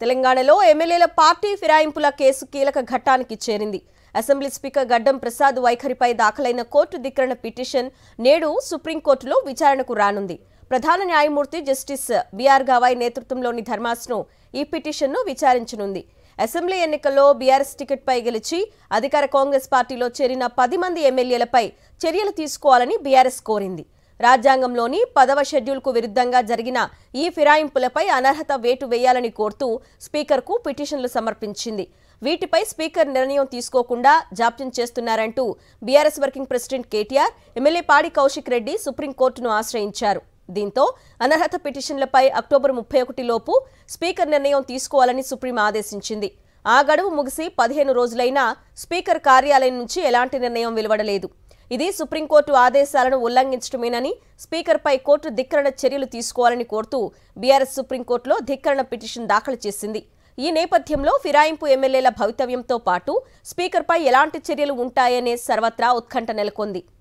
తెలంగాణలో ఎమ్మెల్యేల పార్టీ ఫిరాయింపుల కేసు కీలక ఘట్టానికి చేరింది. అసెంబ్లీ స్పీకర్ గడ్డం ప్రసాద్ వైఖరిపై దాఖలైన కోర్టు ధిక్కరణ పిటిషన్ నేడు సుప్రీంకోర్టులో విచారణకు రానుంది. ప్రధాన న్యాయమూర్తి జస్టిస్ బిఆర్ గవాయ్ నేతృత్వంలోని ధర్మాసనం ఈ పిటిషన్ను విచారించనుంది. అసెంబ్లీ ఎన్నికల్లో బీఆర్ఎస్ టికెట్పై గెలిచి అధికార కాంగ్రెస్ పార్టీలో చేరిన 10 మంది ఎమ్మెల్యేలపై చర్యలు తీసుకోవాలని బీఆర్ఎస్ కోరింది. రాజ్యాంగంలోని 10వ షెడ్యూల్కు విరుద్ధంగా జరిగిన ఈ ఫిరాయింపులపై అనర్హత వేటు వేయాలని కోరుతూ స్పీకర్కు పిటిషన్లు సమర్పించింది. వీటిపై స్పీకర్ నిర్ణయం తీసుకోకుండా జాప్యం చేస్తున్నారంటూ BRS working president KTR, MLA Padi Kaushik Reddy సుప్రీంకోర్టును ఆశ్రయించారు. దీంతో అనర్హత పిటిషన్లపై అక్టోబర్ 31 లోపు స్పీకర్ నిర్ణయం తీసుకోవాలని సుప్రీం ఆదేశించింది. ఆ గడువు ముగిసి 15 రోజులైనా స్పీకర్ కార్యాలయం నుంచి ఎలాంటి నిర్ణయం వెలువడలేదు. ఇది సుప్రీంకోర్టు ఆదేశాలను ఉల్లంఘించడమేనని స్పీకర్పై కోర్టు ధిక్కరణ చర్యలు తీసుకోవాలని కోరుతూ బీఆర్ఎస్ సుప్రీంకోర్టులో ధిక్కరణ పిటిషన్ దాఖలు చేసింది. ఈ నేపథ్యంలో ఫిరాయింపు ఎమ్మెల్యేల భవితవ్యంతో పాటు స్పీకర్పై ఎలాంటి చర్యలు ఉంటాయనే సర్వత్రా ఉత్కంఠ నెలకొంది.